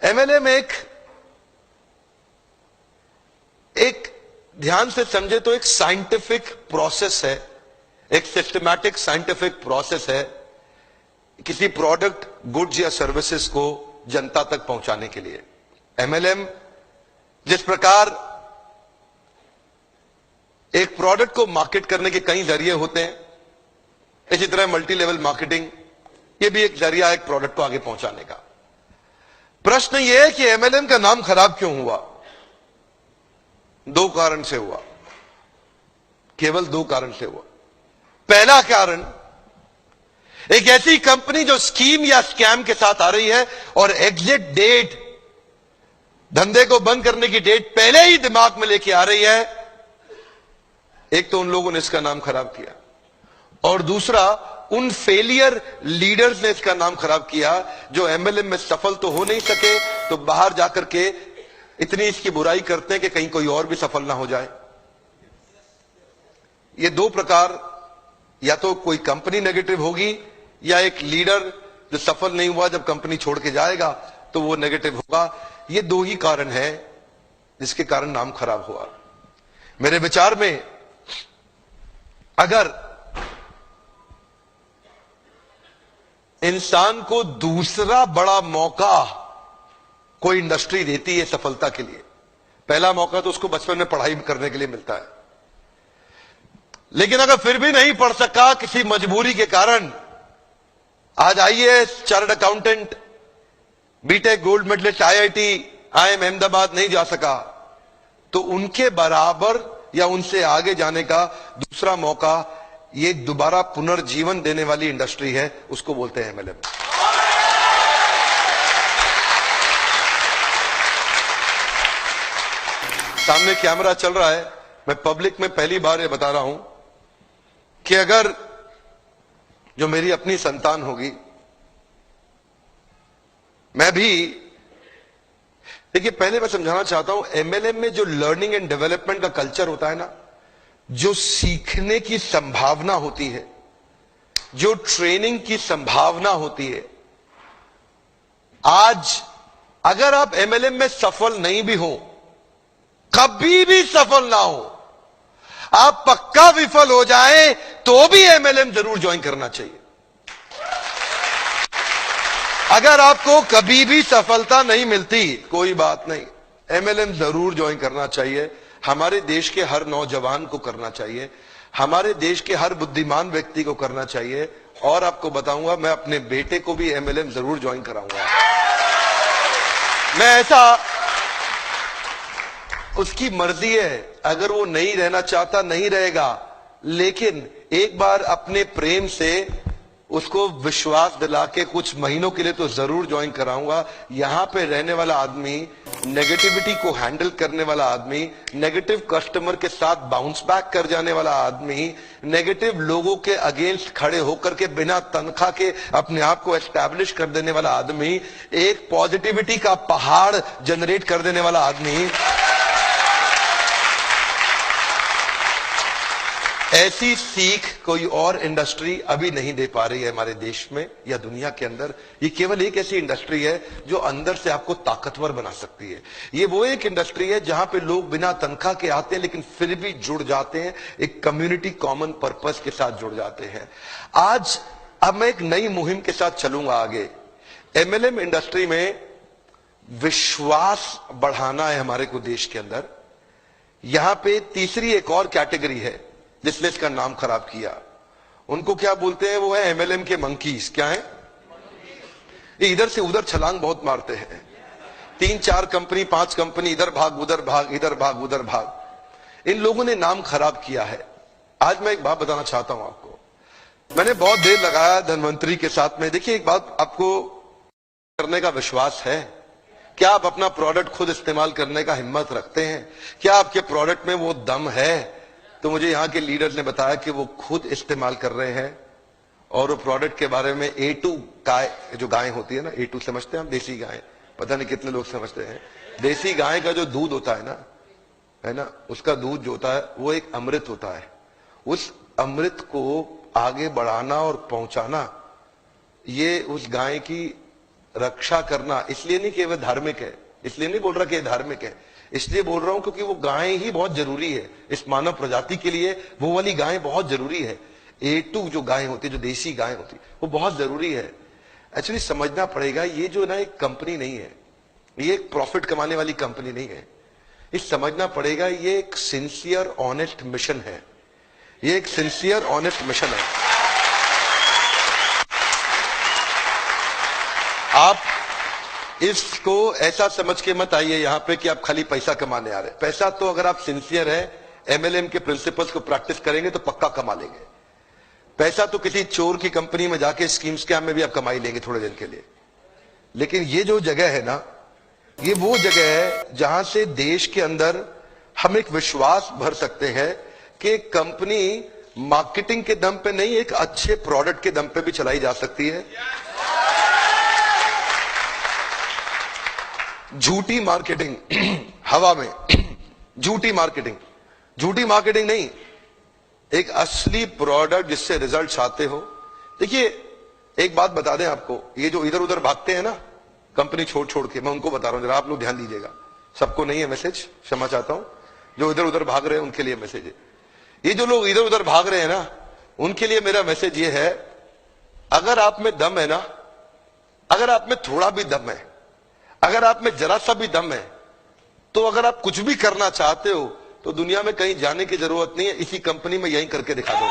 MLM एक ध्यान से समझे तो एक साइंटिफिक प्रोसेस है, एक सिस्टमैटिक साइंटिफिक प्रोसेस है किसी प्रोडक्ट, गुड्स या सर्विसेज को जनता तक पहुंचाने के लिए। एमएलएम जिस प्रकार एक प्रोडक्ट को मार्केट करने के कई जरिए होते हैं, इसी तरह मल्टी लेवल मार्केटिंग ये भी एक जरिया है एक प्रोडक्ट को आगे पहुंचाने का। प्रश्न यह है कि एमएलएम का नाम खराब क्यों हुआ? दो कारण से हुआ, केवल दो कारण से हुआ। पहला कारण, एक ऐसी कंपनी जो स्कीम या स्कैम के साथ आ रही है और एग्जिट डेट, धंधे को बंद करने की डेट पहले ही दिमाग में लेके आ रही है, एक तो उन लोगों ने इसका नाम खराब किया, और दूसरा उन फेलियर लीडर्स ने इसका नाम खराब किया जो एमएलएम में सफल तो हो नहीं सके तो बाहर जाकर के इतनी इसकी बुराई करते हैं कि कहीं कोई और भी सफल ना हो जाए। ये दो प्रकार, या तो कोई कंपनी नेगेटिव होगी या एक लीडर जो सफल नहीं हुआ जब कंपनी छोड़ के जाएगा तो वो नेगेटिव होगा। ये दो ही कारण है जिसके कारण नाम खराब हुआ। मेरे विचार में अगर इंसान को दूसरा बड़ा मौका कोई इंडस्ट्री देती है सफलता के लिए, पहला मौका तो उसको बचपन में पढ़ाई करने के लिए मिलता है, लेकिन अगर फिर भी नहीं पढ़ सका किसी मजबूरी के कारण, आज IAS, chartered accountant, BTech gold medalist, IIT, IIM Ahmedabad नहीं जा सका, तो उनके बराबर या उनसे आगे जाने का दूसरा मौका ये दोबारा पुनर्जीवन देने वाली इंडस्ट्री है, उसको बोलते हैं एमएलएम। सामने कैमरा चल रहा है, मैं पब्लिक में पहली बार ये बता रहा हूं कि अगर जो मेरी अपनी संतान होगी, मैं भी, देखिए पहले मैं समझाना चाहता हूं, एमएलएम में जो लर्निंग एंड डेवलपमेंट का कल्चर होता है ना, जो सीखने की संभावना होती है, जो ट्रेनिंग की संभावना होती है, आज अगर आप एमएलएम में सफल नहीं भी हो, कभी भी सफल ना हो, आप पक्का विफल हो जाएं तो भी एमएलएम जरूर ज्वाइन करना चाहिए। अगर आपको कभी भी सफलता नहीं मिलती, कोई बात नहीं, एमएलएम जरूर ज्वाइन करना चाहिए। हमारे देश के हर नौजवान को करना चाहिए, हमारे देश के हर बुद्धिमान व्यक्ति को करना चाहिए। और आपको बताऊंगा, मैं अपने बेटे को भी एमएलएम जरूर ज्वाइन कराऊंगा। मैं ऐसा, उसकी मर्जी है, अगर वो नहीं रहना चाहता नहीं रहेगा, लेकिन एक बार अपने प्रेम से उसको विश्वास दिला के कुछ महीनों के लिए तो जरूर ज्वाइन कराऊंगा। यहां पे रहने वाला आदमी, नेगेटिविटी को हैंडल करने वाला आदमी, नेगेटिव कस्टमर के साथ बाउंस बैक कर जाने वाला आदमी, नेगेटिव लोगों के अगेंस्ट खड़े होकर के बिना तनख्वाह के अपने आप को एस्टैब्लिश कर देने वाला आदमी, एक पॉजिटिविटी का पहाड़ जनरेट कर देने वाला आदमी, ऐसी सीख कोई और इंडस्ट्री अभी नहीं दे पा रही है हमारे देश में या दुनिया के अंदर। ये केवल एक ऐसी इंडस्ट्री है जो अंदर से आपको ताकतवर बना सकती है। ये वो एक इंडस्ट्री है जहां पे लोग बिना तनख्वाह के आते हैं लेकिन फिर भी जुड़ जाते हैं, एक कम्युनिटी कॉमन पर्पस के साथ जुड़ जाते हैं। आज अब मैं एक नई मुहिम के साथ चलूंगा आगे। एमएलएम इंडस्ट्री में विश्वास बढ़ाना है हमारे को देश के अंदर। यहां पे तीसरी एक और कैटेगरी है जिसने इसका नाम खराब किया, उनको क्या बोलते हैं, वो है एमएलएम के मंकीज। क्या है ये? इधर से उधर छलांग बहुत मारते हैं, 3-4 कंपनी 5 कंपनी, इधर भाग उधर भाग, इधर भाग उधर भाग। इन लोगों ने नाम खराब किया है। आज मैं एक बात बताना चाहता हूं आपको, मैंने बहुत देर लगाया धनवंतरी के साथ में। देखिए एक बात, आपको करने का विश्वास है? क्या आप अपना प्रोडक्ट खुद इस्तेमाल करने का हिम्मत रखते हैं? क्या आपके प्रोडक्ट में वो दम है? तो मुझे यहां के लीडर ने बताया कि वो खुद इस्तेमाल कर रहे हैं और वो प्रोडक्ट के बारे में A2 गाय, जो गाय होती है ना, A2 समझते हैं हम, देसी गाय, पता नहीं कितने लोग समझते हैं। देसी गाय का जो दूध होता है ना, उसका दूध जो होता है वो एक अमृत होता है। उस अमृत को आगे बढ़ाना और पहुंचाना, ये उस गाय की रक्षा करना इसलिए नहीं कि वह धार्मिक है, इसलिए नहीं बोल रहा कि धार्मिक है, इसलिए बोल रहा हूं क्योंकि वो गाय ही बहुत जरूरी है इस मानव प्रजाति के लिए। वो वाली गाय बहुत जरूरी है। A2 जो गाय होती है, जो देसी गाय होती है, वो बहुत जरूरी है। एक्चुअली समझना पड़ेगा, ये जो ना एक कंपनी नहीं है, ये एक प्रॉफिट कमाने वाली कंपनी नहीं है। ये समझना पड़ेगा, ये एक सिंसियर ऑनेस्ट मिशन है। ये एक सिंसियर ऑनेस्ट मिशन है। आप इसको ऐसा समझ के मत आइए यहां पे कि आप खाली पैसा कमाने आ रहे हैं। पैसा तो अगर आप सिंसियर है, MLM के प्रिंसिपल्स को प्रैक्टिस करेंगे तो पक्का कमा लेंगे। पैसा तो किसी चोर की कंपनी में जाके स्कीम स्कैम में भी आप कमाई लेंगे थोड़े दिन के लिए। लेकिन ये जो जगह है ना, ये वो जगह है जहां से देश के अंदर हम एक विश्वास भर सकते हैं कि कंपनी मार्केटिंग के दम पे नहीं, एक अच्छे प्रोडक्ट के दम पे भी चलाई जा सकती है। झूठी मार्केटिंग हवा में, झूठी मार्केटिंग नहीं, एक असली प्रोडक्ट जिससे रिजल्ट आते हो। देखिए एक बात बता दें आपको, ये जो इधर उधर भागते हैं ना कंपनी छोड़ छोड़ के, मैं उनको बता रहा हूं, जरा आप लोग ध्यान दीजिएगा। सबको नहीं है मैसेज, क्षमा चाहता हूं। जो इधर उधर भाग रहे हैं उनके लिए मैसेज है। ये जो लोग इधर उधर भाग रहे हैं ना, उनके लिए मेरा मैसेज ये है, अगर आप में दम है ना, अगर आप में थोड़ा भी दम है, अगर आप में जरा सा भी दम है, तो अगर आप कुछ भी करना चाहते हो तो दुनिया में कहीं जाने की जरूरत नहीं है, इसी कंपनी में यहीं करके दिखा दो।